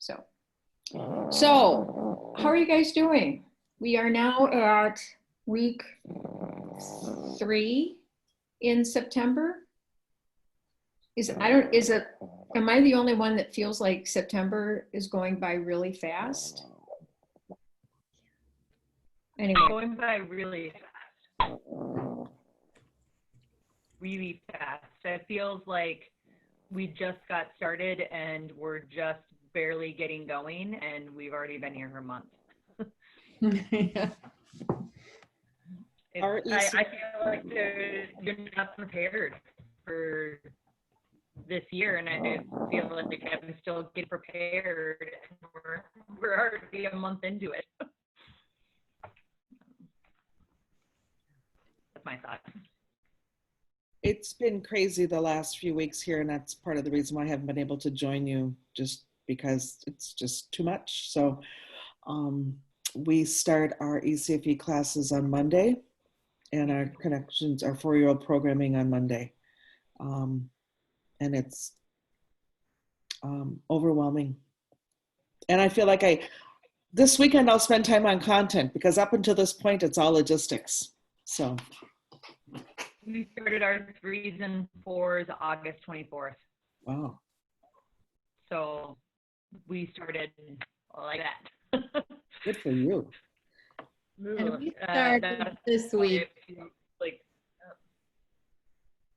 So how are you guys doing? We are now at week 3 in September. Am I the only one that feels like September is going by really fast? Anyway. Going by really fast. Really fast. It feels like we just got started and we're just barely getting going and we've already been here for a month. Yeah. I feel like you're not prepared for this year, and I feel like I'm still getting prepared and we're already a month into it. That's my thought. It's been crazy the last few weeks here, and that's part of the reason why I haven't been able to join you, just because it's just too much. So we start our ECFE classes on Monday, and our connections, our 4-year-old programming on Monday. And it's overwhelming. And I feel like this weekend I'll spend time on content, because up until this point, it's all logistics. So. We started our 3s and 4s August 24th. Wow. So we started like that. Good for you. And we started this week.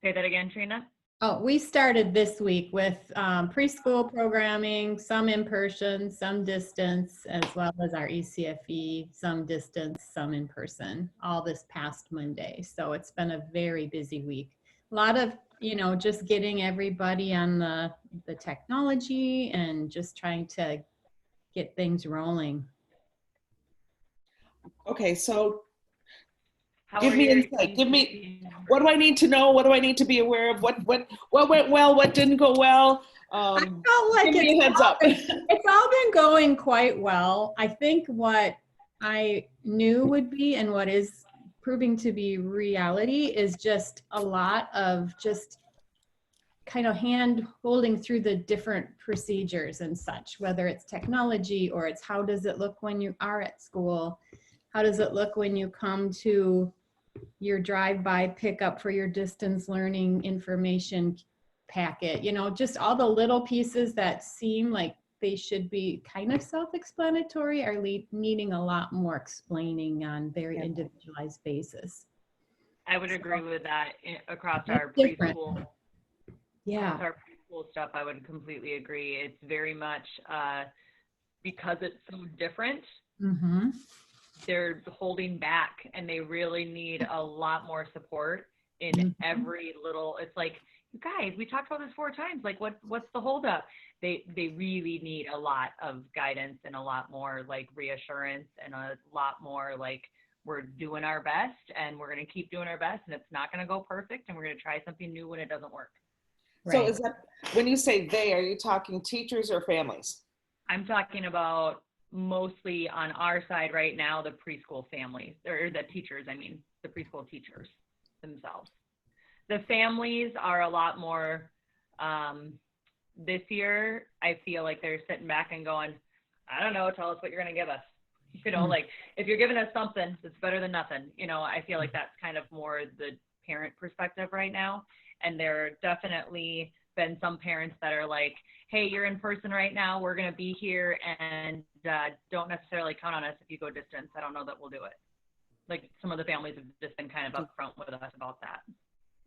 Say that again, Trina. Oh, we started this week with preschool programming, some in person, some distance, as well as our ECFE, some distance, some in person, all this past Monday. So it's been a very busy week. A lot of, just getting everybody on the technology and just trying to get things rolling. Okay, so give me insight. Give me, what do I need to know? What do I need to be aware of? What went well? What didn't go well? I felt like give me a heads up. It's all been going quite well. I think what I knew would be, and what is proving to be reality, is just a lot of just kind of hand holding through the different procedures and such, whether it's technology or it's how does it look when you are at school? How does it look when you come to your drive-by pickup for your distance learning information packet? Just all the little pieces that seem like they should be kind of self-explanatory are needing a lot more explaining on very individualized basis. I would agree with that across our different. preschool. Yeah. Our preschool stuff, I would completely agree. It's very much because it's so different. Mm-hmm. They're holding back, and they really need a lot more support in every little. It's like, you guys, we talked about this 4 times. Like, what's the holdup? They really need a lot of guidance and a lot more like reassurance and a lot more like, we're doing our best and we're going to keep doing our best, and it's not going to go perfect, and we're going to try something new when it doesn't work. So is that, when you say they, are you talking teachers or families? I'm talking about mostly on our side right now, the preschool families, or the teachers, the preschool teachers themselves. The families are a lot more, this year, I feel like they're sitting back and going, I don't know, tell us what you're going to give us. Like, if you're giving us something, it's better than nothing. I feel like that's kind of more the parent perspective right now. And there are definitely been some parents that are like, hey, you're in person right now, we're going to be here, and don't necessarily count on us if you go distance. I don't know that we'll do it. Like, some of the families have just been kind of upfront with us about that.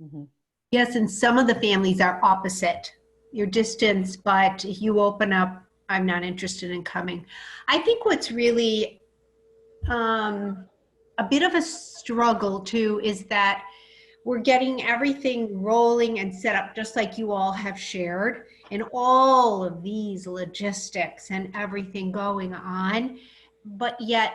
Mm-hmm. Yes, and some of the families are opposite. Your distance, but if you open up, I'm not interested in coming. I think what's really a bit of a struggle too is that we're getting everything rolling and set up just like you all have shared, and all of these logistics and everything going on. But yet,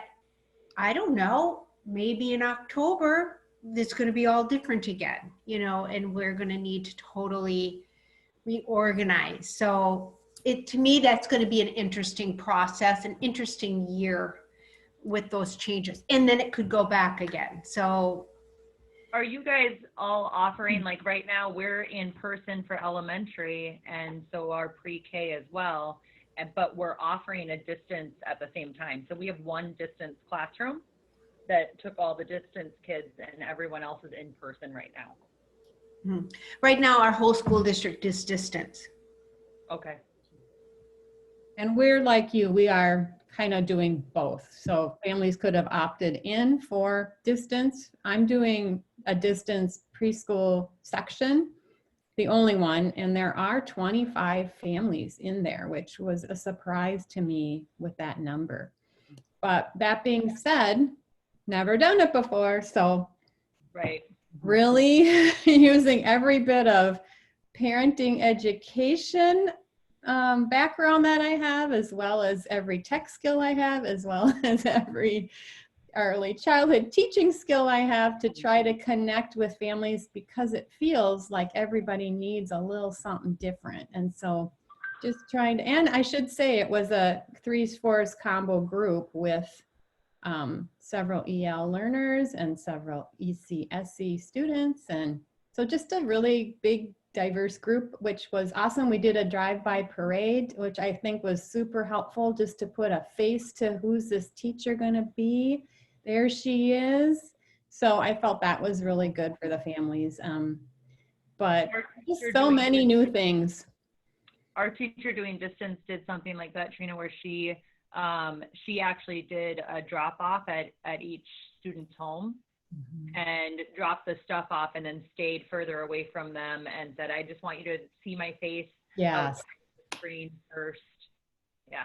I don't know, maybe in October, it's going to be all different again, and we're going to need to totally reorganize. So to me, that's going to be an interesting process, an interesting year with those changes. And then it could go back again. So are you guys all offering, like right now we're in person for elementary, and so our pre-K as well. but we're offering a distance at the same time. So we have one distance classroom that took all the distance kids, and everyone else is in person right now. Right now, our whole school district is distance. Okay. And we're like you, we are kind of doing both. So families could have opted in for distance. I'm doing a distance preschool section, the only one, and there are 25 families in there, which was a surprise to me with that number. But that being said, never done it before, so Right. really using every bit of parenting education background that I have, as well as every tech skill I have, as well as every early childhood teaching skill I have to try to connect with families, because it feels like everybody needs a little something different. And so just trying to, and I should say it was a 3-4 combo group with several EL learners and several ECSE students. And so just a really big, diverse group, which was awesome. We did a drive-by parade, which I think was super helpful, just to put a face to who's this teacher going to be. There she is. So I felt that was really good for the families. But just so many new things. Our teacher doing distance did something like that, Trina, where she actually did a drop off at each student's home and dropped the stuff off, and then stayed further away from them and said, I just want you to see my face. Yes. Screen first. Yeah.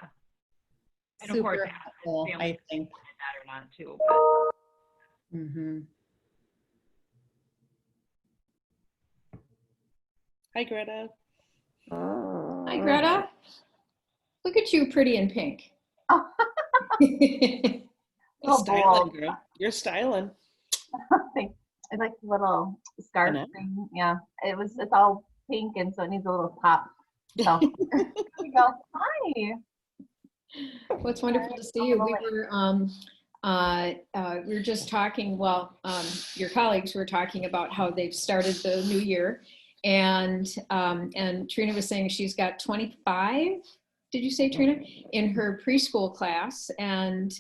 And of course, Super helpful, I think. that or not too. Mm-hmm. Hi, Greta. Hi, Greta. Look at you, pretty in pink. You're Oh, styling, bold. girl. You're styling. I like the little scarf know. thing. Yeah, it's all pink, and so it needs a little pop. So there we go. Hi. Well, it's wonderful to see you. We were just talking, your colleagues were talking about how they've started the new year, and Trina was saying she's got 25, did you say, Trina, in her preschool class, and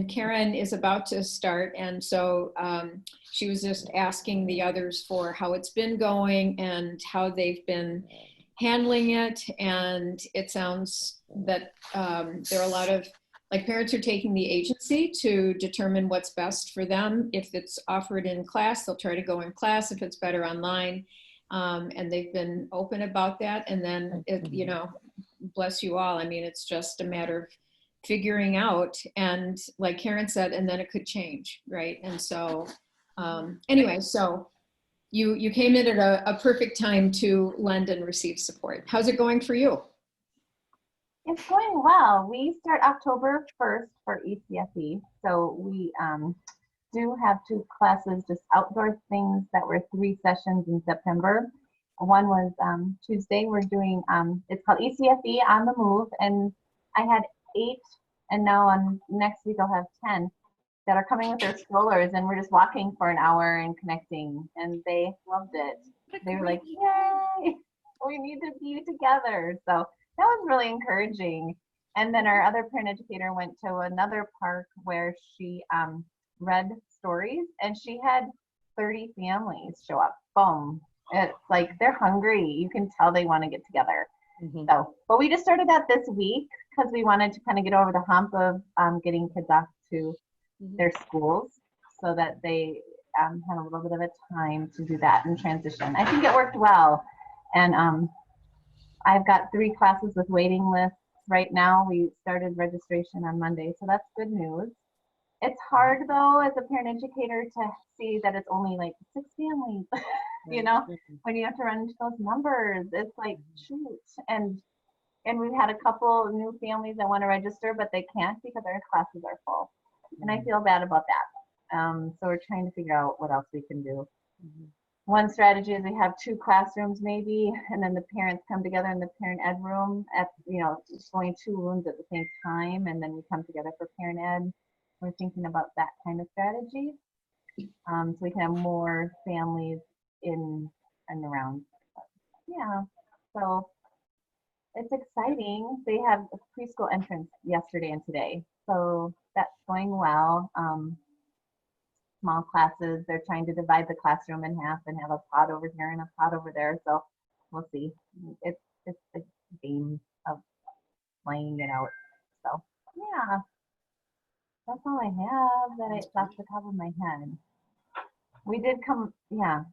Karen is about to start, and so she was just asking the others for how it's been going and how they've been handling it. And it sounds that there are a lot of, like, parents are taking the agency to determine what's best for them. If it's offered in class, they'll try to go in class. If it's better online, and they've been open about that. And then, bless you all. I mean, it's just a matter of figuring out, and like Karen said, and then it could change, right? And so anyway, so you came in at a perfect time to lend and receive support. How's it going for you? It's going well. We start October 1st for ECFE. So we do have 2 classes, just outdoor things that were 3 sessions in September. One was Tuesday. We're doing, it's called ECFE on the move. And I had 8, and now on next week I'll have 10 that are coming with their strollers, and we're just walking for an hour and connecting, and they loved it. They were like, yay, we need to be together. So that was really encouraging. And then our other parent educator went to another park where she read stories, and she had 30 families show up. Boom. It's like they're hungry. You can tell they want to get together. So, but we just started that this week because we wanted to kind of get over the hump of getting kids off to their schools, so that they had a little bit of a time to do that and transition. I think it worked well. And I've got 3 classes with waiting lists right now. We started registration on Monday, so that's good news. It's hard though, as a parent educator, to see that it's only like 6 families. When you have to run into those numbers, it's like, shoot. And we've had a couple new families that want to register, but they can't because our classes are full. And I feel bad about that. So we're trying to figure out what else we can do. One strategy is we have 2 classrooms maybe, and then the parents come together in the parent ed room at, just going 2 rooms at the same time, and then we come together for parent ed. We're thinking about that kind of strategy. So we can have more families in and around. Yeah, so it's exciting. They have a preschool entrance yesterday and today, so that's going well. Small classes. They're trying to divide the classroom in half and have a pod over here and a pod over there. So we'll see. It's a game of playing it out. So yeah, that's all I have that it's off the top of my head. We did come, yeah.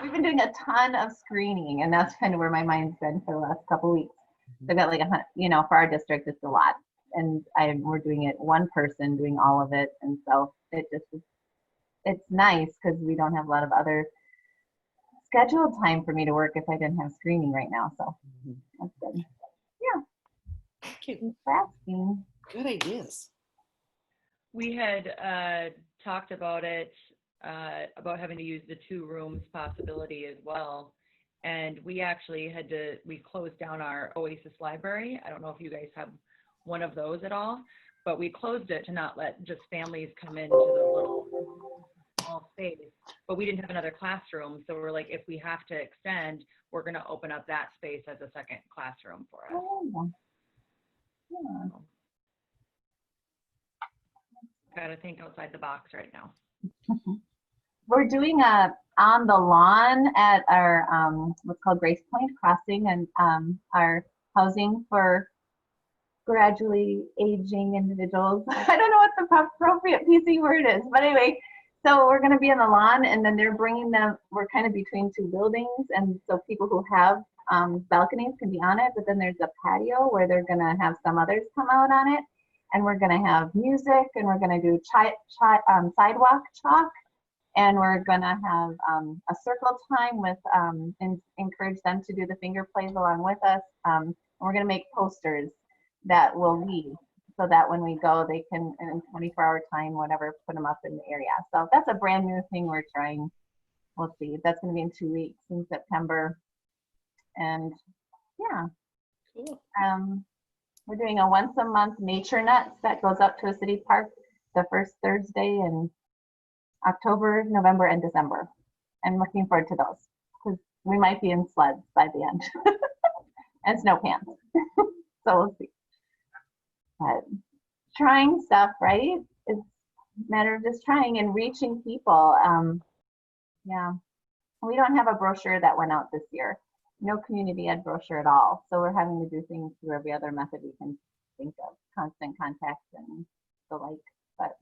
We've been doing a ton of screening, and that's kind of where my mind's been for the last couple of weeks. They've got like for our district, it's a lot, and we're doing it one person doing all of it, and so it's nice because we don't have a lot of other scheduled time for me to work if I didn't have screening right now. So that's good. Yeah. Cute. Thanks for asking. Good ideas. We had talked about it, about having to use the 2 rooms possibility as well. And we actually we closed down our Oasis library. I don't know if you guys have one of those at all, but we closed it to not let just families come into the little small space. But we didn't have another classroom. So we're like, if we have to extend, we're going to open up that space as a second classroom for us. Oh, yeah. Got to think outside the box right now. We're doing a on the lawn at our what's called Grace Point Crossing, and our housing for gradually aging individuals. I don't know what the appropriate PC word is, but anyway, so we're going to be on the lawn, and then they're bringing them. We're kind of between 2 buildings, and so people who have balconies can be on it, but then there's a patio where they're going to have some others come out on it, and we're going to have music, and we're going to do sidewalk chalk. And we're gonna have a circle time with and encourage them to do the finger plays along with us. And we're gonna make posters that will leave, so that when we go, they can in 24-hour time, whatever, put them up in the area. So that's a brand new thing we're trying. We'll see. That's gonna be in 2 weeks in September. And yeah, Cool. we're doing a once a month nature nuts that goes up to a city park the first Thursday in October, November, and December. I'm looking forward to those because we might be in sleds by the end and snow pants. So we'll see. But trying stuff, right? It's a matter of just trying and reaching people. Yeah, we don't have a brochure that went out this year. No community ed brochure at all. So we're having to do things through every other method we can think of, constant contact and the like. But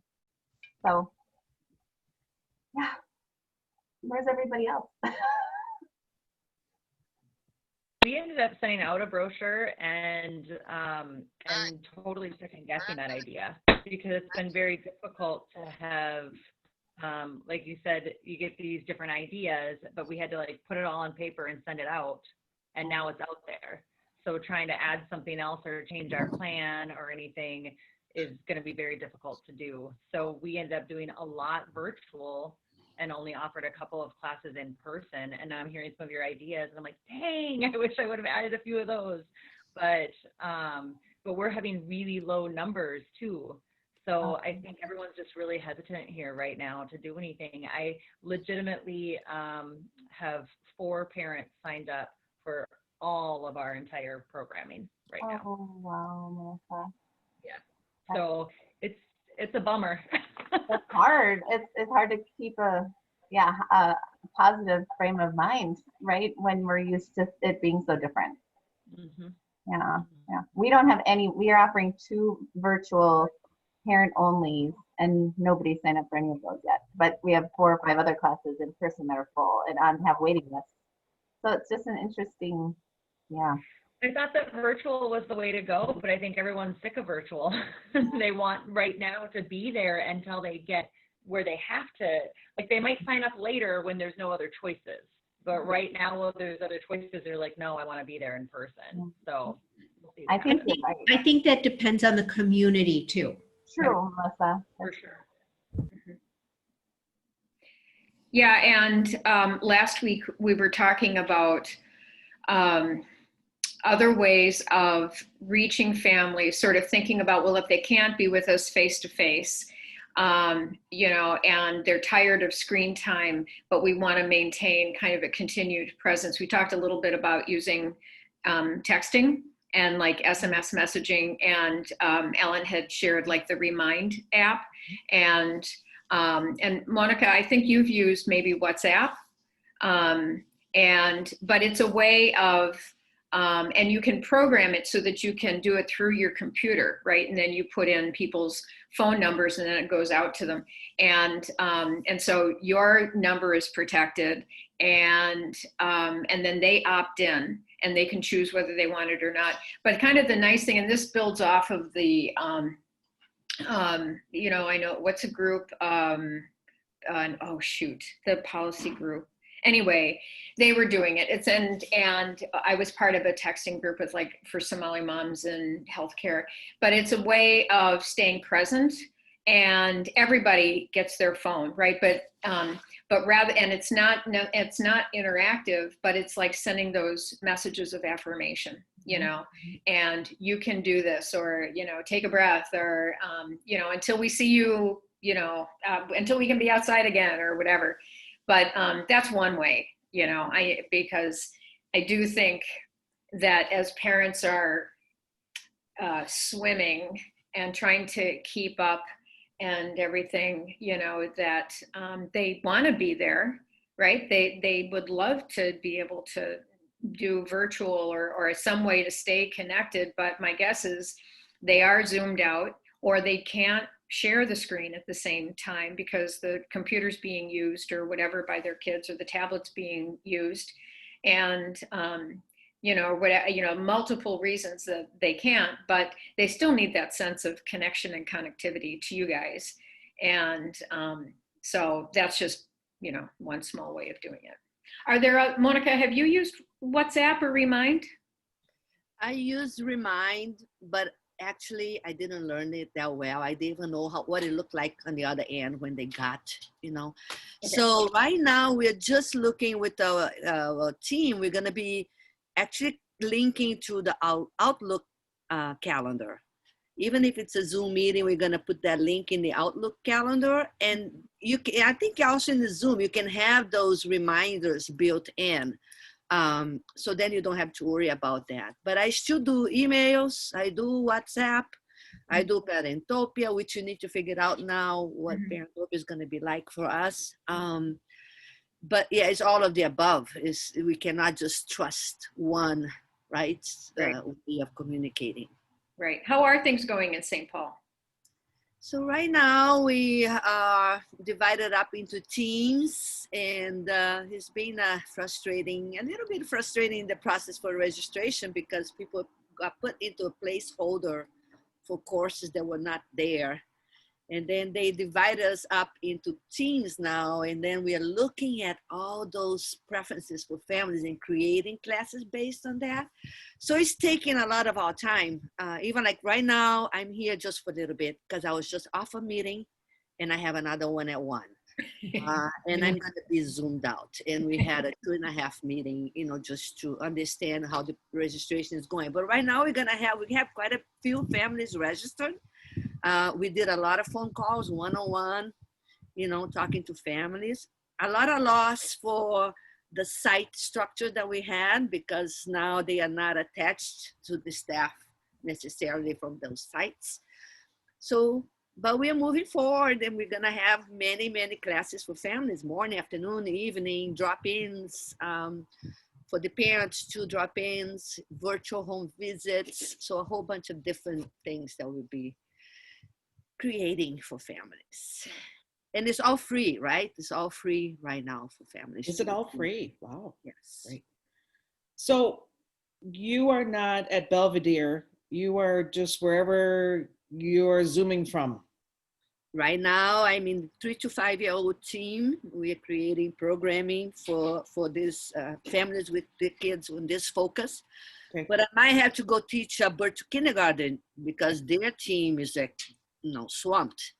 so. Yeah. Where's everybody else? We ended up sending out a brochure and totally second guessing that idea because it's been very difficult to have, like you said, you get these different ideas, but we had to like put it all on paper and send it out, and now it's out there. So trying to add something else or change our plan or anything is going to be very difficult to do. So we ended up doing a lot virtual and only offered a couple of classes in person. And now I'm hearing some of your ideas and I'm like, dang, I wish I would have added a few of those. But we're having really low numbers too. So I think everyone's just really hesitant here right now to do anything. I legitimately have 4 parents signed up for all of our entire programming right now. Oh, wow, Melissa. Yeah. So it's a bummer. It's hard. It's hard to keep a positive frame of mind, right? When we're used to it being so different. Mm-hmm. Yeah. We don't have any. We are offering 2 virtual parent onlys, and nobody signed up for any of those yet. But we have 4 or 5 other classes in person that are full and have waiting lists. So it's just an interesting, yeah. I thought that virtual was the way to go, but I think everyone's sick of virtual. They want right now to be there until they get where they have to, like they might sign up later when there's no other choices. But right now, while there's other choices, they're like, no, I want to be there in person. So we'll see I that. think you're right. I think that depends on the community too. True, Melissa. For sure. Yeah, and last week we were talking about other ways of reaching families, sort of thinking about, well, if they can't be with us face to face, you know, and they're tired of screen time, but we want to maintain kind of a continued presence. We talked a little bit about using texting and like SMS messaging, and Ellen had shared like the Remind app, and Monica, I think you've used maybe WhatsApp, but it's a way of and you can program it so that you can do it through your computer, right? And then you put in people's phone numbers and then it goes out to them. And so your number is protected, and then they opt in and they can choose whether they want it or not. But kind of the nice thing, and this builds off of the, you know, I know, what's a group, oh shoot, the policy group. Anyway, they were doing it. And I was part of a texting group with like for Somali moms in healthcare, but it's a way of staying present, and everybody gets their phone, right? But rather, and it's not interactive, but it's like sending those messages of affirmation, you know, and you can do this, or, you know, take a breath, or, you know, until we see you, you know, until we can be outside again or whatever. But that's one way, you know, because I do think that as parents are swimming and trying to keep up and everything, you know, that they want to be there, right? They would love to be able to do virtual or some way to stay connected. But my guess is they are zoomed out, or they can't share the screen at the same time because the computer's being used or whatever by their kids, or the tablet's being used, and you know, multiple reasons that they can't, but they still need that sense of connection and connectivity to you guys. And so that's just, you know, one small way of doing it. Are there, Monica, have you used WhatsApp or Remind? I use Remind, but actually I didn't learn it that well. I didn't even know what it looked like on the other end when they got, you know. Okay. So right now we're just looking with our team. We're going to be actually linking to the Outlook calendar. Even if it's a Zoom meeting, we're going to put that link in the Outlook calendar. And you can, I think also in the Zoom, you can have those reminders built in. So then you don't have to worry about that. But I still do emails, I do WhatsApp, I do Parentopia, which you need to figure out now what Parentopia is going to be like for us. But yeah, it's all of the above. We cannot just trust one, right? Way of communicating. Right. How are things going in St. Paul? So right now we are divided up into teams, and it's been a little bit frustrating the process for registration, because people got put into a placeholder for courses that were not there. And then they divide us up into teams now, and then we are looking at all those preferences for families and creating classes based on that. So it's taking a lot of our time. Even like right now, I'm here just for a little bit because I was just off a meeting, and I have another one at 1. And I'm going to be zoomed out. And we had a 2.5 meeting, you know, just to understand how the registration is going. But right now we have quite a few families registered. We did a lot of phone calls, one-on-one, you know, talking to families. A lot of loss for the site structure that we had, because now they are not attached to the staff necessarily from those sites. So, but we are moving forward, and we're going to have many, many classes for families, morning, afternoon, evening, drop-ins, for the parents to drop-ins, virtual home visits. So a whole bunch of different things that will be creating for families. And it's all free, right? It's all free right now for families. Is it all free? Wow. Yes. Great. So you are not at Belvedere. You are just wherever you're Zooming from. Right now, I'm in 3 to 5 year old team. We are creating programming for these families with the kids on this focus. Okay. But I might have to go teach a birth to kindergarten, because their team is like, you know, swamped.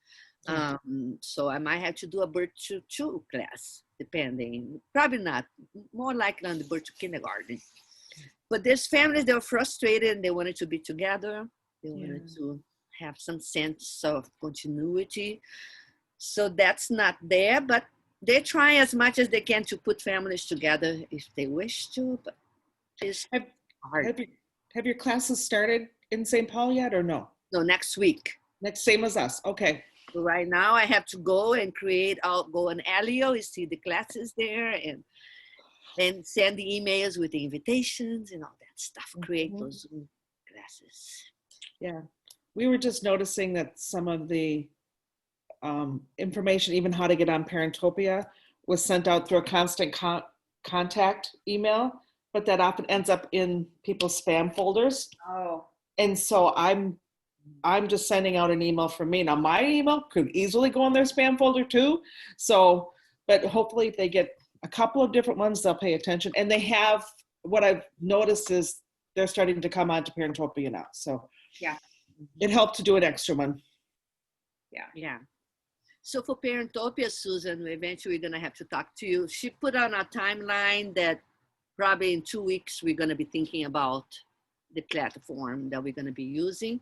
So I might have to do a birth to 2 class, depending. Probably not. More likely on the birth to kindergarten. But there's families that are frustrated and they wanted to be together. They wanted to have some sense of continuity. So that's not there, but they try as much as they can to put families together if they wish to, but it's Have, hard. have your classes started in St. Paul yet or no? No, next week. Next, same as us. Okay. So right now I have to go and go on Alio and see the classes there and send the emails with the invitations and all that stuff, create Mhm. those Zoom classes. Yeah. We were just noticing that some of the information, even how to get on Parentopia, was sent out through a constant contact email, but that often ends up in people's spam folders. Oh. And so I'm just sending out an email from me. Now my email could easily go in their spam folder too. So, but hopefully if they get a couple of different ones, they'll pay attention. And they have, what I've noticed is they're starting to come on to Parentopia now. So Yeah. it helped to do an extra one. Yeah. So for Parentopia, Susan, eventually we're gonna have to talk to you. She put on a timeline that probably in 2 weeks, we're gonna be thinking about the platform that we're gonna be using.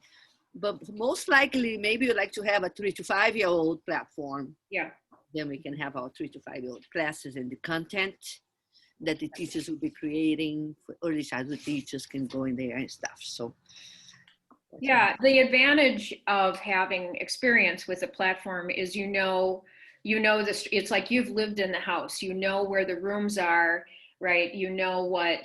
But most likely, maybe you'd like to have a 3 to 5 year old platform. Yeah. Then we can have our 3 to 5 year old classes and the content that the teachers will be creating for early childhood teachers can go in there and stuff. So Yeah, the advantage of having experience with a platform is this, it's like you've lived in the house, you know where the rooms are, right? You know what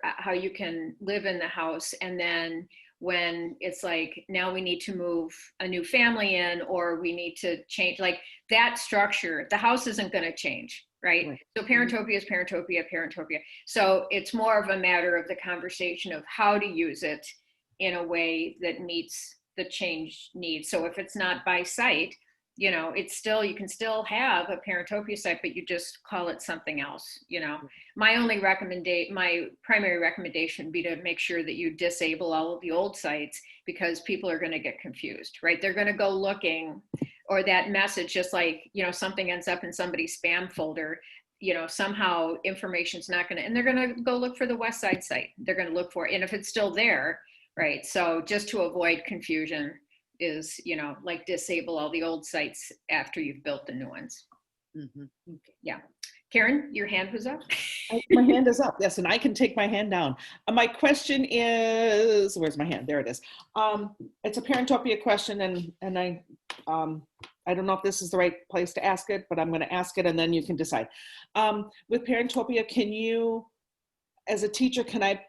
how you can live in the house. And then when it's like, now we need to move a new family in, or we need to change, like that structure, the house isn't going to change, right? Right. So Parentopia is Parentopia. So it's more of a matter of the conversation of how to use it in a way that meets the change needs. So if it's not by site, it's still, you can still have a Parentopia site, but you just call it something else. My primary recommendation would be to make sure that you disable all of the old sites, because people are going to get confused, right? They're going to go looking, or that message, just like, something ends up in somebody's spam folder, somehow information's not going to, and they're going to go look for the West Side site. They're going to look for it. And if it's still there, right? So just to avoid confusion is, like disable all the old sites after you've built the new ones. mhm. Yeah. Karen, your hand was up. My hand is up, yes, and I can take my hand down. My question is, where's my hand? There it is. It's a Parentopia question, and I don't know if this is the right place to ask it, but I'm going to ask it, and then you can decide. With Parentopia, can you, as a teacher, can I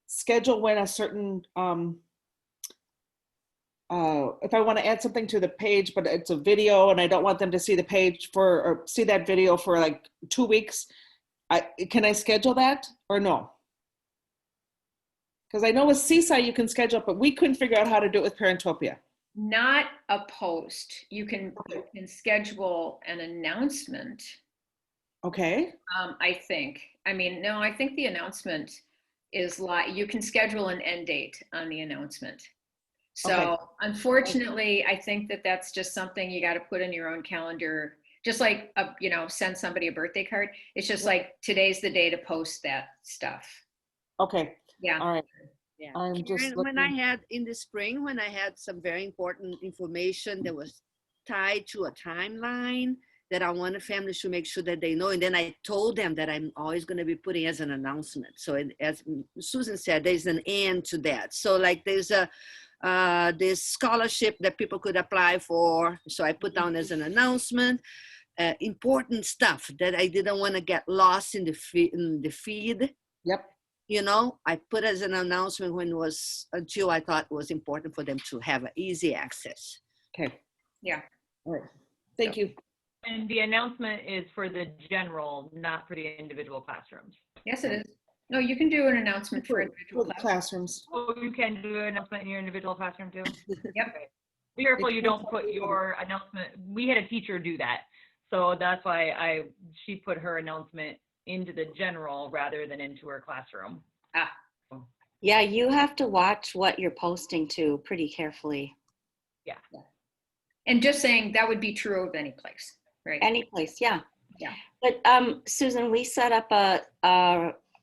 schedule when a certain if I want to add something to the page, but it's a video and I don't want them to see the page or see that video for like 2 weeks, can I schedule that or no? Because I know with Seaside you can schedule, but we couldn't figure out how to do it with Parentopia. Not a post. You can schedule an announcement. Okay. I think. No, I think the announcement is you can schedule an end date on the announcement. So Okay. Unfortunately, I think that's just something you got to put in your own calendar. Just like, send somebody a birthday card. It's just like, today's the day to post that stuff. Okay. Yeah. All right. Yeah. I'm just Karen, when I looking. had in the spring, when I had some very important information that was tied to a timeline that I wanted families to make sure that they know. And then I told them that I'm always going to be putting as an announcement. So as Susan said, there's an end to that. So like there's this scholarship that people could apply for. So I put down as an announcement, important stuff that I didn't want to get lost in the feed. Yep. I put as an announcement until I thought it was important for them to have easy access. Okay. Yeah. All right. Thank you. And the announcement is for the general, not for the individual classrooms. Yes, it is. No, you can do an announcement for For individual the classrooms. classrooms. Oh, you can do an announcement in your individual classroom too? Yep. Okay. Be careful you don't put your announcement. We had a teacher do that. So that's why she put her announcement into the general rather than into her classroom. Yeah, you have to watch what you're posting to pretty carefully. Yeah. And just saying that would be true of any place, right? Any place, yeah. Yeah. But Susan, we set up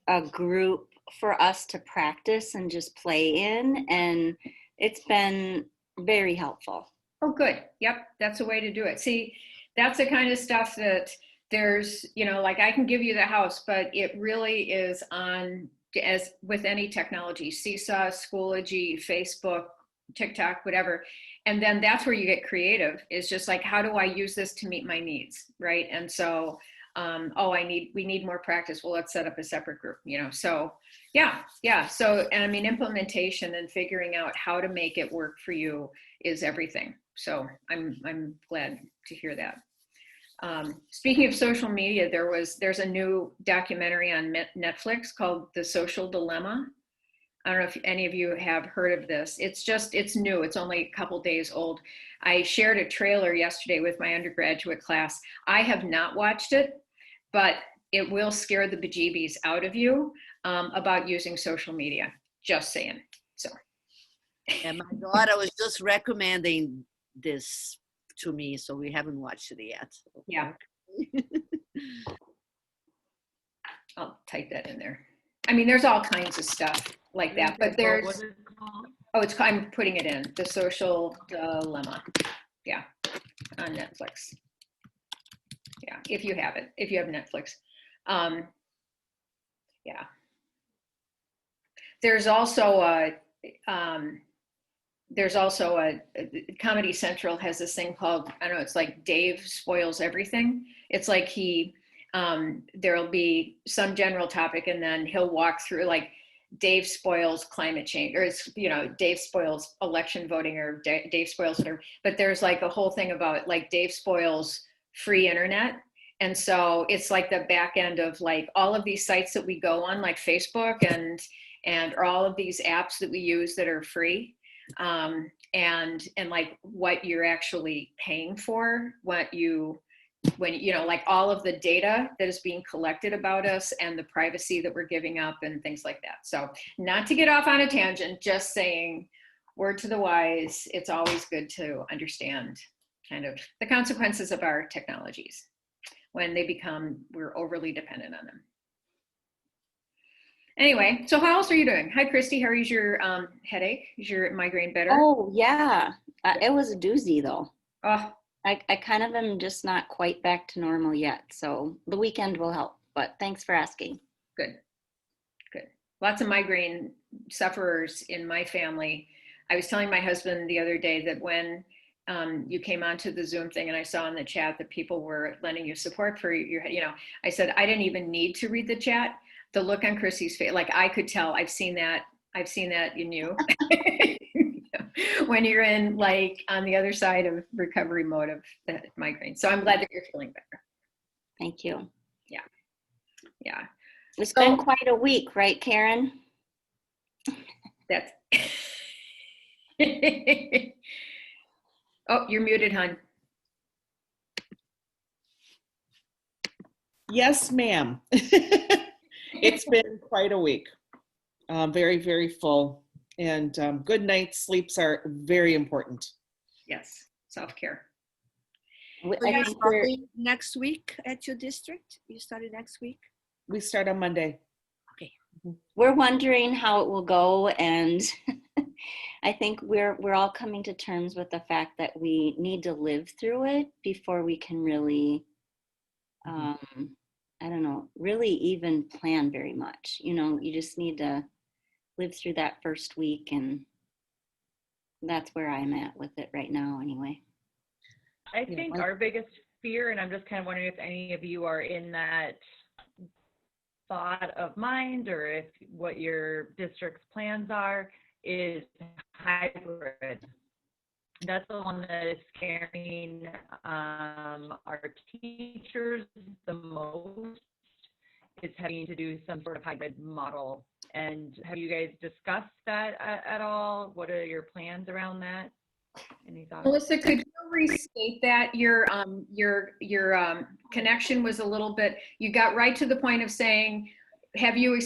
a group for us to practice and just play in, and it's been very helpful. Oh, good. Yep, that's a way to do it. See, that's the kind of stuff that there's, like I can give you the house, but it really is on, as with any technology, Seesaw, Schoology, Facebook, TikTok, whatever. And then that's where you get creative, is just like, how do I use this to meet my needs, right? And so, we need more practice. Well, let's set up a separate group, so yeah. So, and I mean, implementation and figuring out how to make it work for you is everything. So I'm glad to hear that. Speaking of social media, there's a new documentary on Netflix called The Social Dilemma. I don't know if any of you have heard of this. It's new. It's only a couple days old. I shared a trailer yesterday with my undergraduate class. I have not watched it, but it will scare the bejeebies out of you about using social media. Just saying. So. And my daughter was just recommending this to me, so we haven't watched it yet. Yeah. I'll type that in there. I mean, there's all kinds of stuff like that, but there's, I'm putting it in, The Social Dilemma. Yeah, on Netflix. Yeah, if you have Netflix. Yeah. There's also a Comedy Central has this thing called, I don't know, it's like Dave Spoils Everything. It's like there'll be some general topic and then he'll walk through, like, Dave spoils climate change, or it's, Dave spoils election voting, or Dave spoils whatever. But there's like a whole thing about, like, Dave spoils free internet. And so it's like the back end of, like, all of these sites that we go on, like Facebook and all of these apps that we use that are free. And like what you're actually paying for, like all of the data that is being collected about us and the privacy that we're giving up and things like that. So not to get off on a tangent, just saying, word to the wise, it's always good to understand kind of the consequences of our technologies when we're overly dependent on them. Anyway, so how else are you doing? Hi, Christy. How is your headache? Is your migraine better? Oh, yeah. It was a doozy, though. Oh, I kind of am just not quite back to normal yet. So the weekend will help. But thanks for asking. good. Lots of migraine sufferers in my family. I was telling my husband the other day that when you came onto the Zoom thing and I saw in the chat that people were lending you support for your, I said, I didn't even need to read the chat. The look on Chrissy's face, like, I could tell, I've seen that in you when you're in, like, on the other side of recovery mode of the migraine. So I'm glad that you're feeling better. Thank you. Yeah. It's been quite a week, right, Karen? That's, oh, you're muted, hon. Yes, ma'am. It's been quite a week. Very, very full. And good night's sleeps are very important. Yes, self-care. Are you starting next week at your district? You started next week? We start on Monday. Okay. We're wondering how it will go, and I think we're all coming to terms with the fact that we need to live through it before we can really, I don't know, really even plan very much. You just need to live through that first week, and that's where I'm at with it right now anyway. I think our biggest fear, and I'm just kind of wondering if any of you are in that thought of mind, or if what your district's plans are, is hybrid. That's the one that is scaring our teachers the most, is having to do some sort of hybrid model. And have you guys discussed that at all? What are your plans around that? Any thoughts? Melissa, could you restate that? Your connection was a little bit, you got right to the point of saying, have you,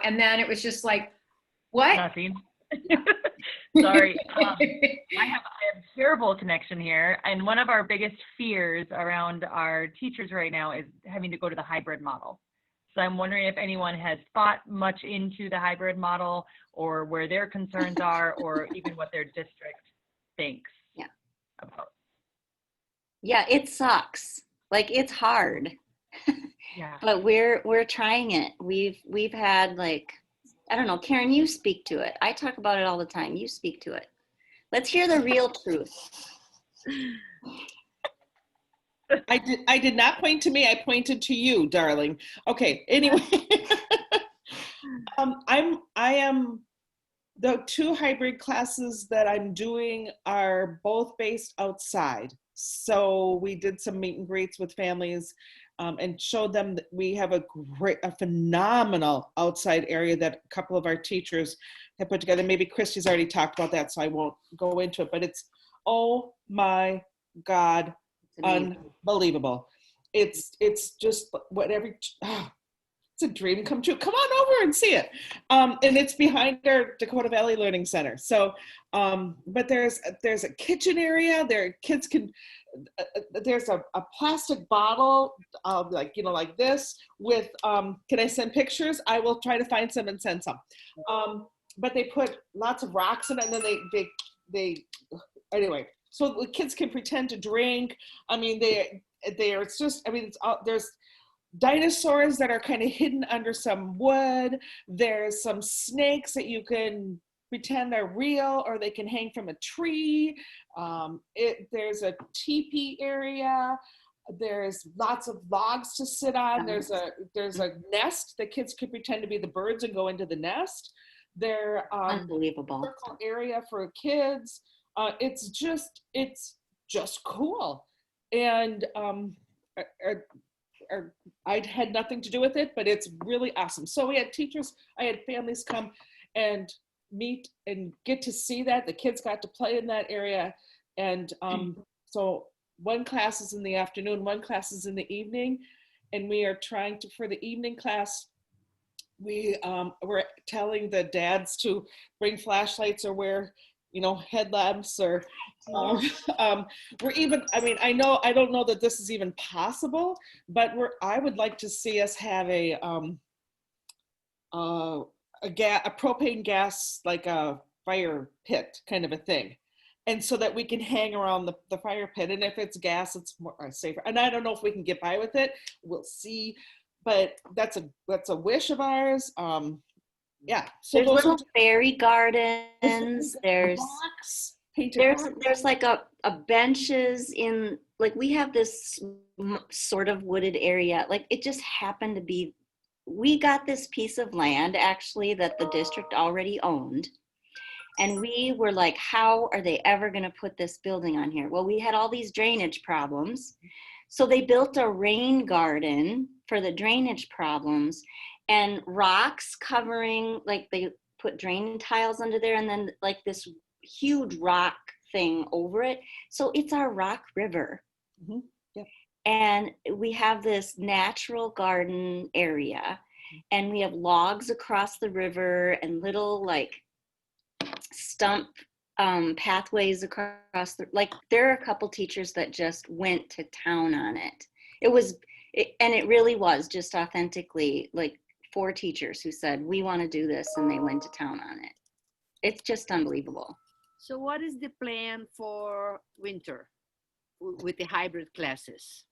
and then it was just like, what? Nothing. Sorry. I have terrible connection here. And one of our biggest fears around our teachers right now is having to go to the hybrid model. So I'm wondering if anyone has thought much into the hybrid model, or where their concerns are, or even what their district thinks about. Yeah, it sucks. Like it's hard, Yeah. but we're trying it. We've had like, I don't know, Karen, you speak to it. I talk about it all the time. You speak to it. Let's hear the real truth. I did not point to me. I pointed to you, darling. Okay. Anyway, I am the 2 hybrid classes that I'm doing are both based outside. So we did some meet and greets with families and showed them that we have a phenomenal outside area that a couple of our teachers have put together. Maybe Christy's already talked about that, so I won't go into it, but it's, oh my God, unbelievable. It's just whatever. It's a dream come true. Come on over and see it. And it's behind our Dakota Valley Learning Center. So, but there's a kitchen area. There kids can. There's a plastic bottle, like like this with. Can I send pictures? I will try to find some and send some. But they put lots of rocks in it, and then they anyway. So the kids can pretend to drink. I mean, it's just. I mean, it's there's dinosaurs that are kind of hidden under some wood. There's some snakes that you can pretend they're real, or they can hang from a tree. There's a teepee area. There's lots of logs to sit on. There's a nest that kids could pretend to be the birds and go into the nest. Unbelievable. Circle area for kids. It's just cool. And I had nothing to do with it, but it's really awesome. So we had I had families come and meet and get to see that. The kids got to play in that area. And so one class is in the afternoon, one class is in the evening. And we are trying to, for the evening class, we're telling the dads to bring flashlights or wear headlamps, or we're even, I mean, I don't know that this is even possible, but I would like to see us have a propane gas, like a fire pit kind of a thing. And so that we can hang around the fire pit. And if it's gas, it's more safer. And I don't know if we can get by with it. We'll see. But that's a wish of ours. Yeah. So there's little fairy gardens. There's like a benches in, like, we have this sort of wooded area. Like, it just happened to be, we got this piece of land actually that the district already owned. And we were like, how are they ever going to put this building on here? Well, we had all these drainage problems. So they built a rain garden for the drainage problems, and rocks covering, like they put drain tiles under there, and then like this huge rock thing over it. So it's our rock river. Mm-hmm. Yep. And we have this natural garden area, and we have logs across the river and little like stump pathways across the, like, there are a couple teachers that just went to town on it. And it really was just authentically like 4 teachers who said, we want to do this, and they went to town on it. It's just unbelievable. So what is the plan for winter with the hybrid classes?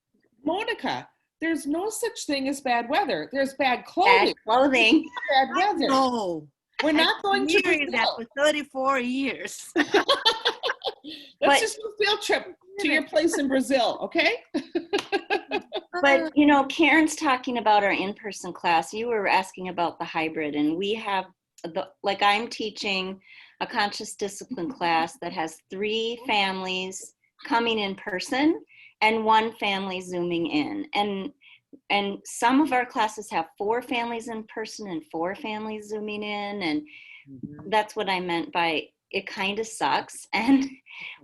Monica, there's no such thing as bad weather. There's bad clothing. Bad clothing. Bad weather. No. We're not going to hearing that for 34 years. Let's just do a field trip to your place in Brazil, okay? But, Karen's talking about our in-person class. You were asking about the hybrid, and we have, I'm teaching a conscious discipline class that has 3 families coming in person and 1 family zooming in. And some of our classes have 4 families in person and 4 families zooming in. And that's what I meant by it kind of sucks. And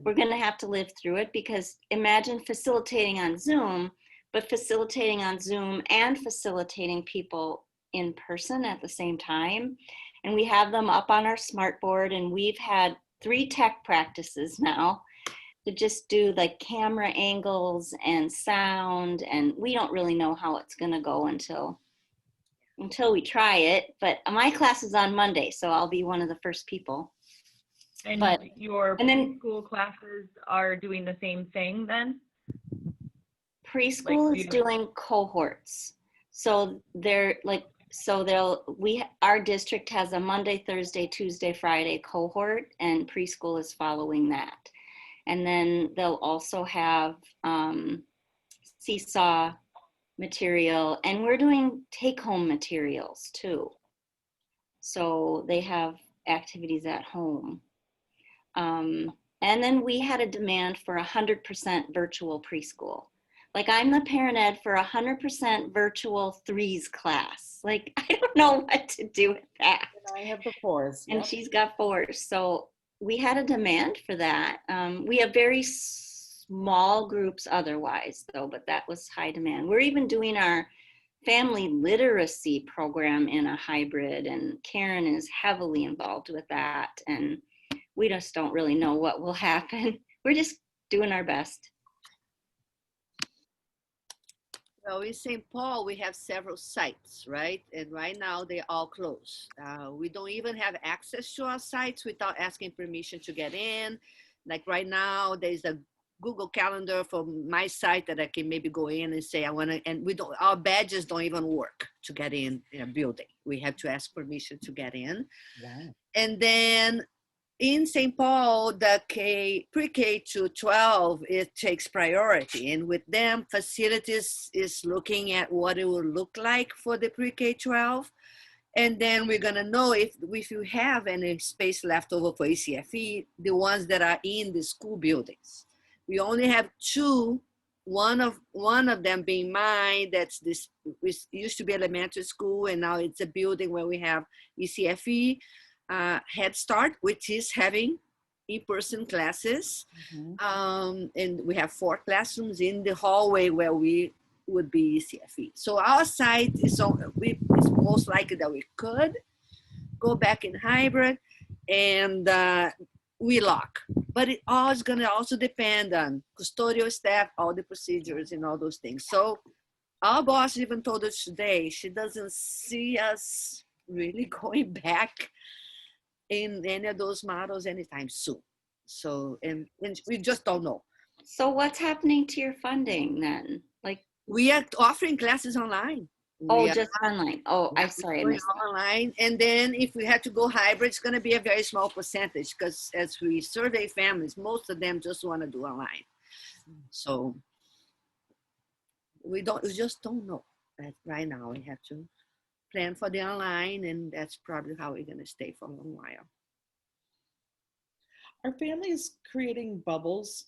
we're going to have to live through it, because imagine facilitating on Zoom, but facilitating on Zoom and facilitating people in person at the same time. And we have them up on our smartboard, and we've had 3 tech practices now to just do like camera angles and sound. And we don't really know how it's going to go until we try it. But my class is on Monday, so I'll be one of the first people. And But- your and then- preschool classes are doing the same thing then? Preschool Like, is you- doing cohorts. So they're like, our district has a Monday, Thursday, Tuesday, Friday cohort, and preschool is following that. And then they'll also have seesaw material, and we're doing take-home materials too. So they have activities at home. And then we had a demand for 100% virtual preschool. Like, I'm the parent ed for 100% virtual threes class. Like, I don't know what to do with that. And I have the 4s. And Yep. she's got 4s. So we had a demand for that. We have very small groups otherwise, though, but that was high demand. We're even doing our family literacy program in a hybrid, and Karen is heavily involved with that. And we just don't really know what will happen. We're just doing our best. Well, in St. Paul, we have several sites, right? And right now they're all closed. We don't even have access to our sites without asking permission to get in. Like right now, there's a Google Calendar for my site that I can maybe go in and say I want to, and our badges don't even work to get in a building. We have to ask permission to get in. Wow. And then in St. Paul, the pre-K to 12, it takes priority. And with them, facilities is looking at what it will look like for the pre-K 12. And then we're gonna know if you have any space left over for ECFE, the ones that are in the school buildings. We only have 2, one of them being mine, that's this, which used to be elementary school, and now it's a building where we have ECFE, Head Start, which is having in-person classes. Mhm. And we have 4 classrooms in the hallway where we would be ECFE. So our site is it's most likely that we could go back in hybrid, and we lock. But it all is going to also depend on custodial staff, all the procedures and all those things. So our boss even told us today she doesn't see us really going back in any of those models anytime soon. So, and we just don't know. So what's happening to your funding then? Like, We are offering classes online. oh, We are just online. Oh, I'm sorry, I going missed that. online. And then if we had to go hybrid, it's going to be a very small percentage, because as we survey families, most of them just want to do online. So we just don't know. That right now we have to plan for the online, and that's probably how we're going to stay for a long while. Are families creating bubbles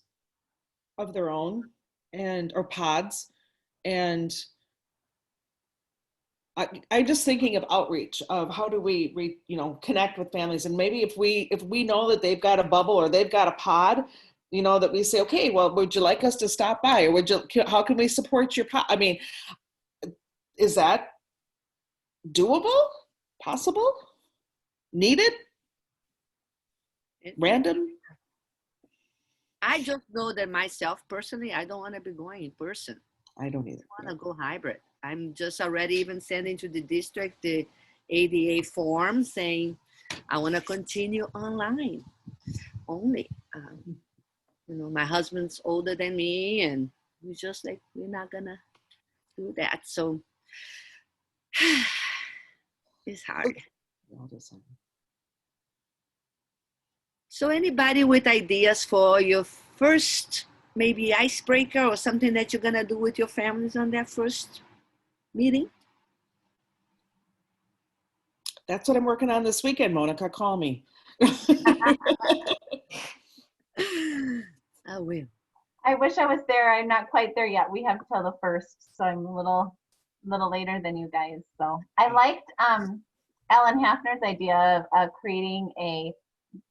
of their own or pods? And I'm just thinking of outreach, of how do we connect with families, and maybe if we know that they've got a bubble or they've got a pod, that we say, okay, well, would you like us to stop by, or how can we support your pod? I mean, is that doable, possible, needed, random? I just know that myself personally, I don't want to be going in person. I don't either. I want to go hybrid. I'm just already even sending to the district the ADA form saying I want to continue online only. My husband's older than me, and we're just like, we're not gonna do that. So it's hard. So anybody with ideas for your first maybe icebreaker or something that you're gonna do with your families on that first meeting? That's what I'm working on this weekend, Monica. Call me. I will. I wish I was there. I'm not quite there yet. We have till the 1st, so I'm a little later than you guys. So I liked Ellen Hafner's idea of creating a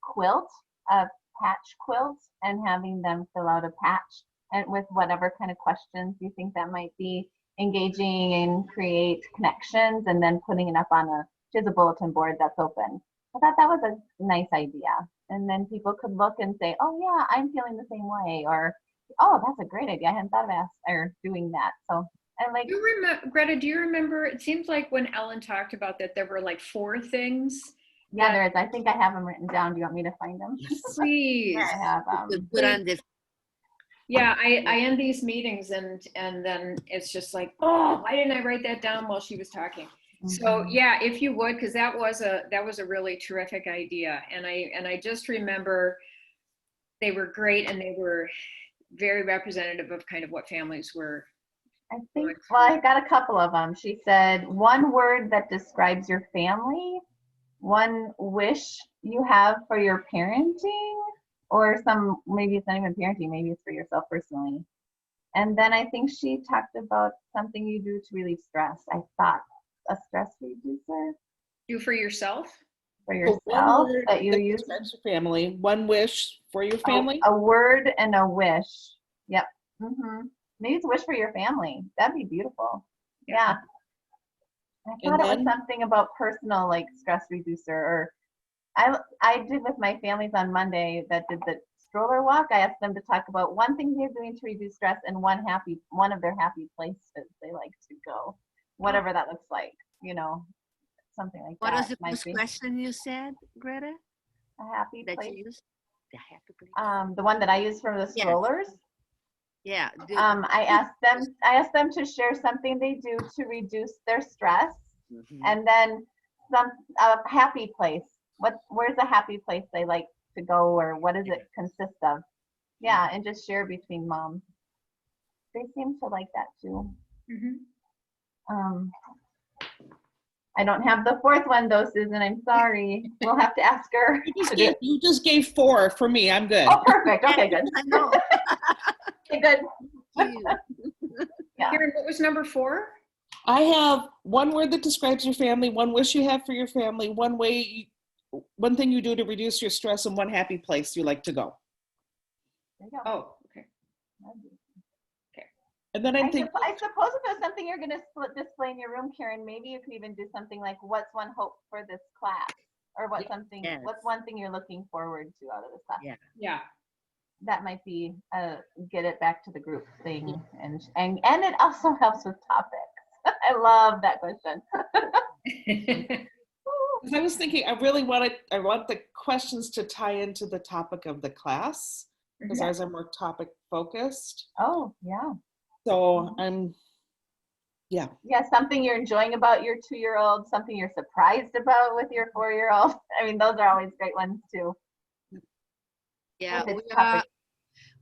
quilt, a patch quilt, and having them fill out a patch and with whatever kind of questions you think that might be engaging and create connections, and then putting it up on she has a bulletin board that's open. I thought that was a nice idea. And then people could look and say, oh yeah, I'm feeling the same way, or oh, that's a great idea. I hadn't thought of doing that. So I like. Greta, do you remember, it seems like when Ellen talked about that, there were like 4 things Yeah, there is. I think I have them written down. Do you want me to find them? Please. I have Put on the Yeah, I end these meetings and then it's just like, oh, why didn't I write that down while she was talking? So yeah, if you would, because that was a really terrific idea, and I just remember they were great and they were very representative of kind of what families were. I think, well, I got a couple of them. She said, one word that describes your family, one wish you have for your parenting, or maybe it's not even parenting, maybe it's for yourself personally. And then I think she talked about something you do to relieve stress. I thought a stress reducer Do for yourself? for So one yourself word that you that use. describes your family, one wish for your family. A word and a wish. Yep. Maybe it's a wish for your family. That'd be beautiful. Yeah. I thought it was something about personal, like stress reducer, or I did with my families on Monday that did the stroller walk. I asked them to talk about one thing they're doing to reduce stress and one of their happy places they like to go, whatever that looks like, something like What that. was the first question you said, Greta? A happy That place. you used? The happy place. The one that I use for the Yes. strollers. Yeah. I asked them to share something they do to reduce their stress, and then a happy place. Where's a happy place they like to go, or what does it consist of? Yeah, and just share between moms. They seem to like that too. I don't have the fourth one though, Susan. I'm sorry. We'll have to ask her. You just gave 4 for me. I'm good. Oh, perfect. Okay, good. I know. Okay, good. Yeah. Karen, what was number 4? I have one word that describes your family, one wish you have for your family, one thing you do to reduce your stress, and one happy place you like to go. There you go. Oh, okay. And then I'm thinking, I suppose if there's something you're going to display in your room, Karen, maybe you could even do something like, what's one hope for this class? Or what's one thing you're looking forward to out of this class? Yeah. That might be get it back to the group thing. And it also helps with topics. I love that question. I was thinking, I want the questions to tie into the topic of the class, because ours are more topic focused. Oh, yeah. So Yeah, something you're enjoying about your 2-year-old, something you're surprised about with your 4-year-old. I mean, those are always great ones too. Yeah,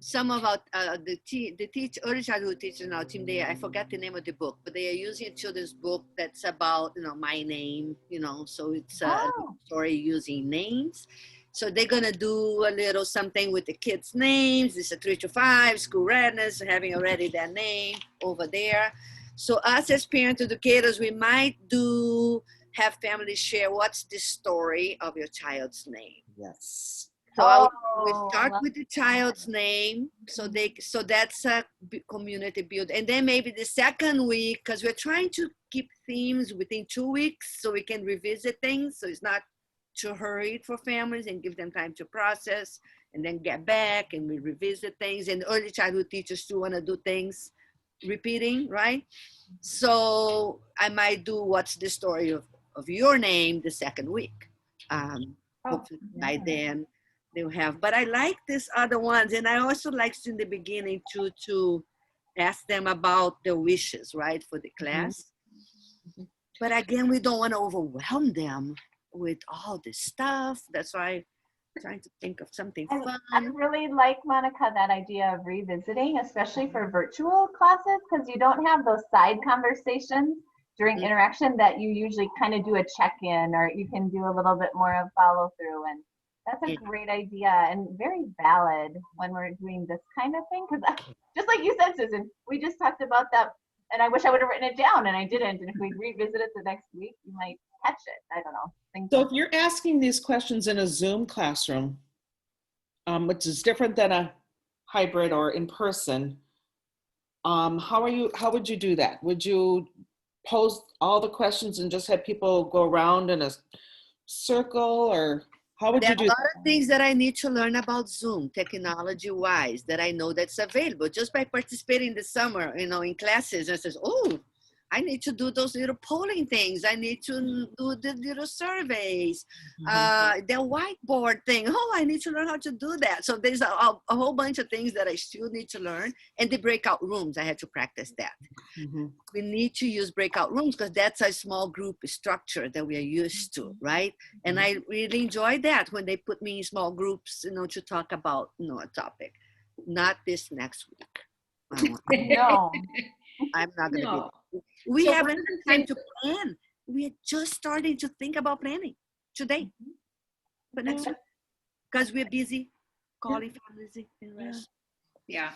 some of our early childhood teachers in our team, I forgot the name of the book, but they are using a children's book that's about my name, so it's a story using names. So they're gonna do a little something with the kids' names. It's a 3 to 5 school readiness, having already their name over there. So us as parent educators, we might have families share what's the story of your child's name. yes. So we start with the child's name, so that's a community build, and then maybe the second week, because we're trying to keep themes within 2 weeks, so we can revisit things, so it's not too hurried for families, and give them time to process, and then get back and we revisit things. And early childhood teachers too want to do things repeating, right? So I might do what's the story of your name the second week. Hopefully by then they'll have, but I like these other ones. And I also like in the beginning to ask them about their wishes, right, for the class. But again, we don't want to overwhelm them with all this stuff. That's why I'm trying to think of something fun. I really like, Monica, that idea of revisiting, especially for virtual classes, because you don't have those side conversations during interaction that you usually kind of do a check-in, or you can do a little bit more of follow-through. And that's a great idea and very valid when we're doing this kind of thing. Because just like you said, Susan, we just talked about that, and I wish I would have written it down, and I didn't. And if we revisit it the next week, you might catch it. I don't know. So if you're asking these questions in a Zoom classroom, which is different than a hybrid or in person, how would you do that? Would you pose all the questions and just have people go around in a circle, or how would you do that? There are a lot of things that I need to learn about Zoom, technology-wise, that I know that's available just by participating in the summer, in classes. And says, oh, I need to do those little polling things. I need to do the little surveys, the whiteboard thing. Oh, I need to learn how to do that. So there's a whole bunch of things that I still need to learn. And the breakout rooms, I had to practice that. We need to use breakout rooms because that's a small group structure that we are used to, right? And I really enjoy that when they put me in small groups, to talk about, a topic. Not this next week. No. I'm not going to No. be. We So haven't one of the had time things to plan. We are just starting to think about planning today. But next week, because we're busy calling families and rest. Yeah.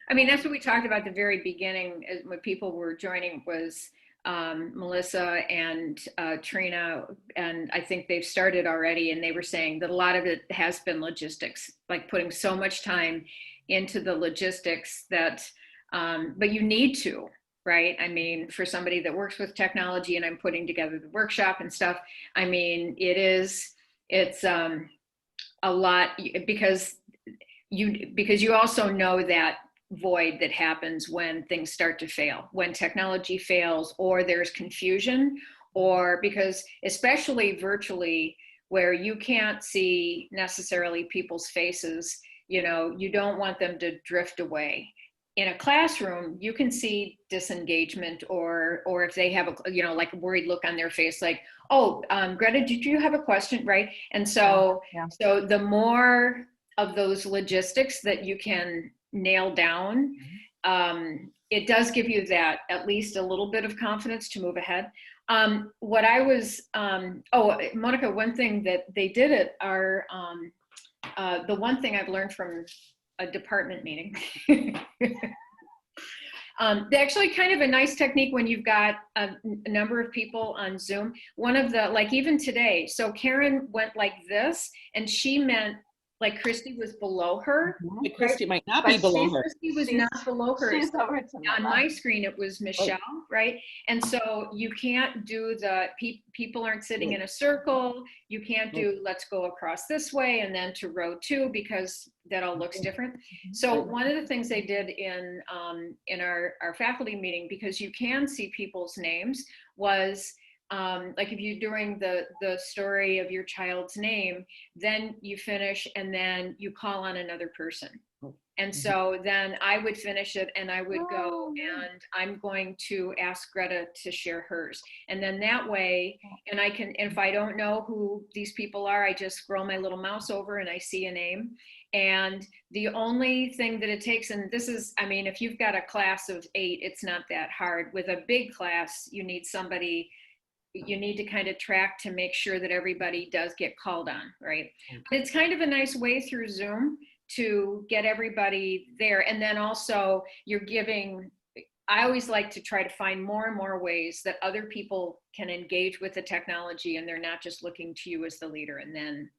I mean, that's what we talked about at the very beginning when people were joining was Melissa and Trina, and I think they've started already, and they were saying that a lot of it has been logistics, like putting so much time into the logistics that, but you need to, right? I mean, for somebody that works with technology and I'm putting together the workshop and stuff, I mean, it's a lot because you also know that void that happens when things start to fail, when technology fails or there's confusion, or because especially virtually where you can't see necessarily people's faces, you don't want them to drift away. In a classroom, you can see disengagement or if they have a, like a worried look on their face, like, oh, Greta, did you have a question, right? And so, so the more of those logistics that you can nail down, it does give you that at least a little bit of confidence to move ahead. What I was, Monica, one thing that they did at our, the one thing I've learned from a department meeting, actually kind of a nice technique when you've got a number of people on Zoom. One of the, like even today, so Karen went like this and she meant like Christy was below her. But Christy might not But be below her. Christy was not below her. She's over to On my screen, it was Michelle, right? And so you can't do the, people aren't sitting in a circle. You can't do, let's go across this way and then to row 2 because that all looks different. So one of the things they did in our faculty meeting, because you can see people's names, was like if you're doing the story of your child's name, then you finish and then you call on another person. And so then I would finish it and I would go and I'm going to ask Greta to share hers. And then that way, and I can, if I don't know who these people are, I just scroll my little mouse over and I see a name. And the only thing that it takes, and this is, I mean, if you've got a class of 8, it's not that hard. With a big class, you need somebody, you need to kind of track to make sure that everybody does get called on, right? But it's kind of a nice way through Zoom to get everybody there. And then also you're giving, I always like to try to find more and more ways that other people can engage with the technology and they're not just looking to you as the leader. And then,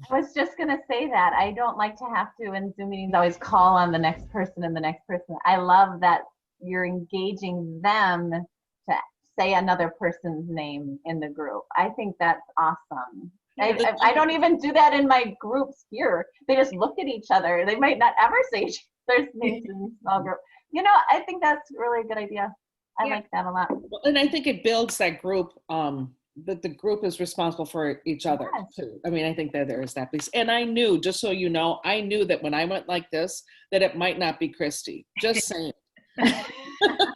I was just going to say that. I don't like to have to, in Zoom meetings, always call on the next person and the next person. I love that you're engaging them to say another person's name in the group. I think that's awesome. I don't even do that in my groups here. They just look at each other. They might not ever say each other's names in a small group. I think that's really a good idea. I like that a lot. Well, and I think it builds that group, that the group is responsible for each other too. I mean, I think that there is that piece. And I knew, just so you know, I knew that when I went like this, that it might not be Christy. Just saying.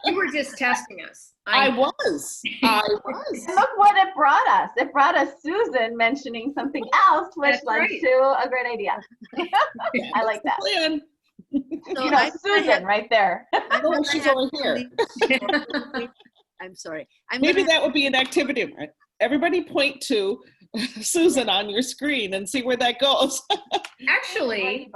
you were just testing us. I was. Look what it brought us. It brought us Susan mentioning something else, which led to a great idea. I like that. Plan. So Susan right there. Oh, she's over here. I'm sorry. Maybe that would be an activity, right? Everybody point to Susan on your screen and see where that goes. Actually,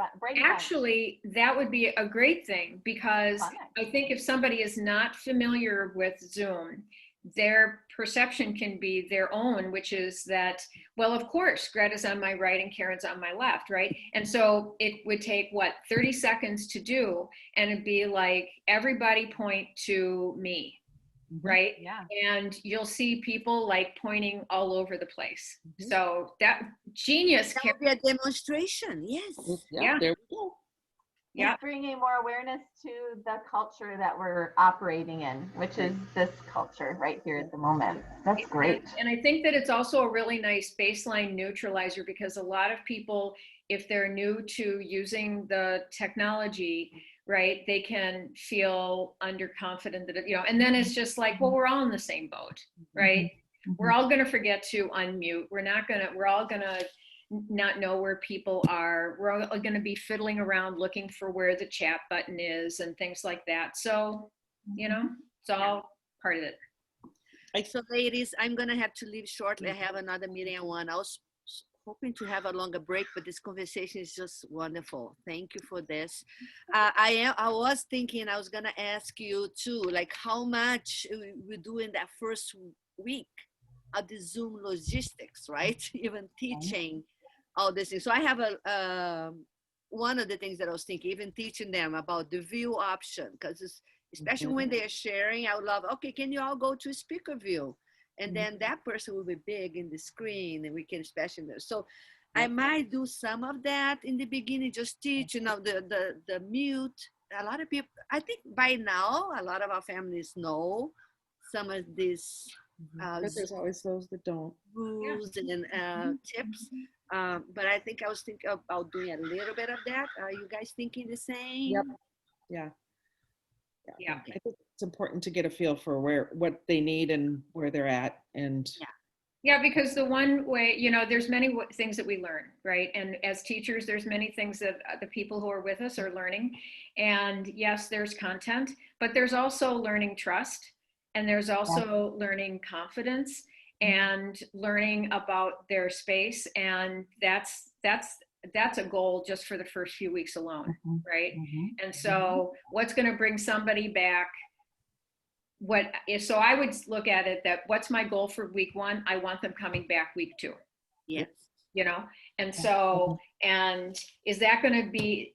that would be a great thing because I think if somebody is not familiar with Zoom, their perception can be their own, which is that, well, of course, Greta's on my right and Karen's on my left, right? And so it would take, 30 seconds to do, and it'd be like, everybody point to me, right? Yeah. And you'll see people like pointing all over the place. So that genius. That would be a demonstration, yes. Yeah, there we go. Yeah. bringing more awareness to the culture that we're operating in, which is this culture right here at the moment. That's great. And I think that it's also a really nice baseline neutralizer, because a lot of people, if they're new to using the technology, right, they can feel underconfident that, and then it's just like, well, we're all in the same boat, right? We're all going to forget to unmute. We're all going to not know where people are. We're all going to be fiddling around looking for where the chat button is and things like that. So, it's all part of it. So ladies, I'm gonna have to leave shortly. I have another meeting at 1. I was hoping to have a longer break, but this conversation is just wonderful. Thank you for this. I was thinking I was gonna ask you too, like how much we do in that first week of the Zoom logistics, right? Even teaching all this thing. So I have one of the things that I was thinking, even teaching them about the view option, because it's especially when they're sharing, I would love, okay, can you all go to speaker view? And then that person will be big in the screen and we can especially there. So I might do some of that in the beginning, just teach, the mute. A lot of people, I think by now, a lot of our families know some of these But there's always those that don't. rules and tips. But I think I was thinking about doing a little bit of that. Are you guys thinking the same? Yep. Yeah. Yeah. I think it's important to get a feel for what they need and where they're at. And Yeah, because the one way, there's many things that we learn, right? And as teachers, there's many things that the people who are with us are learning. And yes, there's content, but there's also learning trust, and there's also learning confidence and learning about their space. And that's a goal just for the first few weeks alone, right? And so what's going to bring somebody back? So I would look at it that what's my goal for week 1? I want them coming back week 2. Yes. And so, and is that going to be,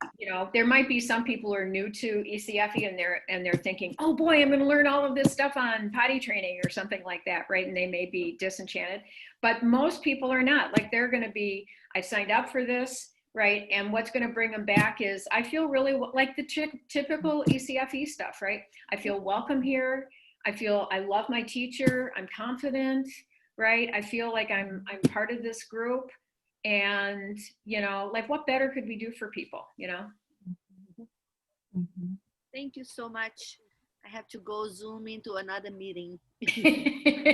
there might be some people who are new to ECFE and they're thinking, oh boy, I'm going to learn all of this stuff on potty training or something like that, right? And they may be disenchanted, but most people are not. Like, they're going to be, I signed up for this, right? And what's going to bring them back is, I feel really like the typical ECFE stuff, right? I feel welcome here. I love my teacher. I'm confident, right? I feel like I'm part of this group. And, like, what better could we do for people, Thank you so much. I have to go Zoom into another meeting. Good to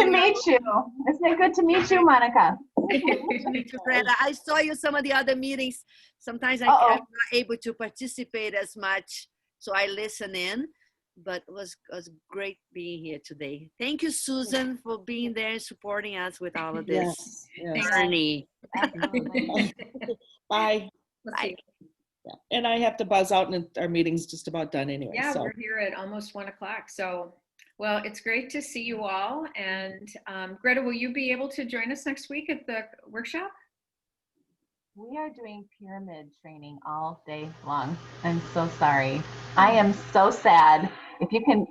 meet you. It's been good to meet you, Monica. Thank you, Brenda. I saw you some of the other meetings. Sometimes I'm not able to participate as much, so I listen in. But it was great being here today. Thank you, Susan, for being there and supporting us with all of this journey. Bye. Bye. Yeah. And I have to buzz out, and our meeting's just about done anyway. Yeah, so. we're here at almost 1 o'clock. So, well, it's great to see you all. And Greta, will you be able to join us next week at the workshop? We are doing pyramid training all day long. I'm so sorry. I am so sad. If you can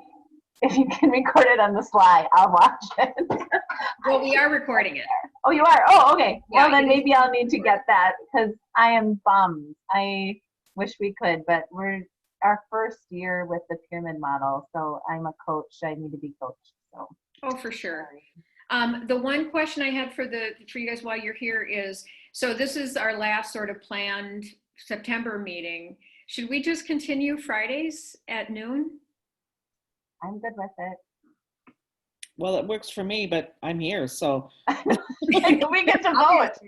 record it on the slide, I'll watch it. Well, we are recording it. Oh, you are? Oh, okay. Yeah, Well, then maybe I'll need to get that, because I am bummed. I wish we could, but we're our first year with the pyramid model. So I'm a coach. I need to be coached. So. Oh, for sure. The one question I had for you guys while you're here is, so this is our last sort of planned September meeting. Should we just continue Fridays at noon? I'm good with it. Well, it works for me, but I'm here, so. We get to vote.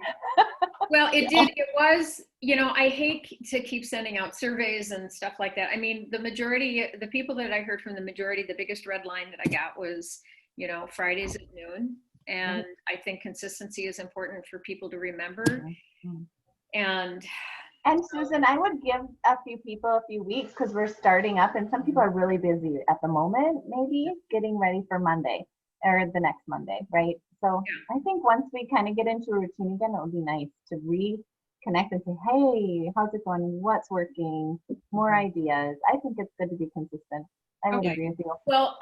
Well, it was, I hate to keep sending out surveys and stuff like that. I mean, the people that I heard from the majority, the biggest red line that I got was, Fridays at noon. And I think consistency is important for people to remember. And Susan, I would give a few people a few weeks, because we're starting up and some people are really busy at the moment, maybe getting ready for Monday or the next Monday, right? So I think once we kind of get into a routine again, it would be nice to reconnect and say, hey, how's it going? What's working? More ideas. I think it's good to be consistent. I would Okay. agree with you. Well,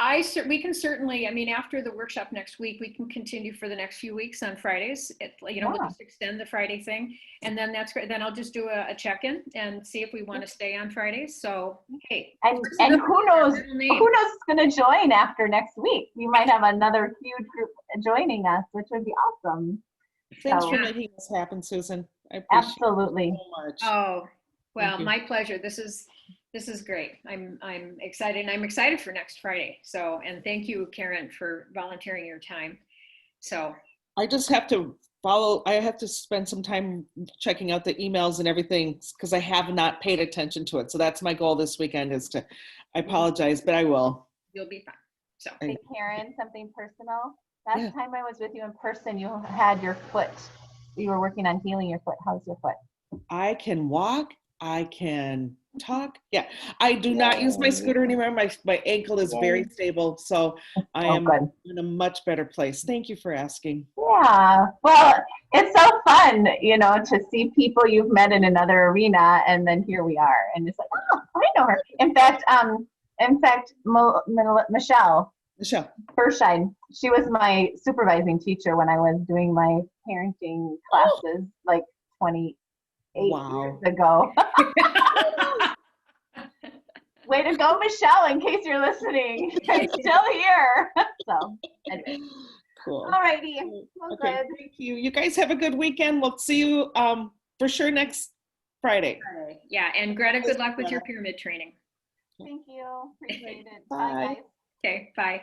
we can certainly, I mean, after the workshop next week, we can continue for the next few weeks on Fridays. We'll Yeah. just extend the Friday thing. And then that's great. Then I'll just do a check-in and see if we want to stay on Fridays. So, hey. And first and of all, who knows middle name. who's going to join after next week? We might have another huge group joining us, which would be awesome. Thanks So- for making this happen, Susan. I appreciate Absolutely. it so much. Oh, well, Thank you. my pleasure. This is great. I'm excited, and I'm excited for next Friday. So, and thank you, Karen, for volunteering your time. So, I just have to I have to spend some time checking out the emails and everything because I have not paid attention to it. So that's my goal this weekend I apologize, but I will. you'll be fine. So, Hey, Karen, something personal. Last Yeah. time I was with you in person, you had your foot. You were working on healing your foot. How's your foot? I can walk. I can talk. Yeah. I do not use my scooter anymore. My ankle is very stable. So I am good. in a much better place. Thank you for asking. Yeah. Well, it's so fun, to see people you've met in another arena, and then here we are, and it's like, oh, I know her. In fact, Michelle Michelle. Bershine, she was my supervising teacher when I was doing my parenting classes like 28 Wow. years ago. Way to go, Michelle, in case you're listening. I'm still here. So, anyway. Cool. All righty. Well, Okay. good. Thank you. You guys have a good weekend. We'll see you for sure next Friday. yeah. And Greta, good luck with your pyramid training. Thank you. Appreciate it. Bye. Bye, guys. Okay, bye.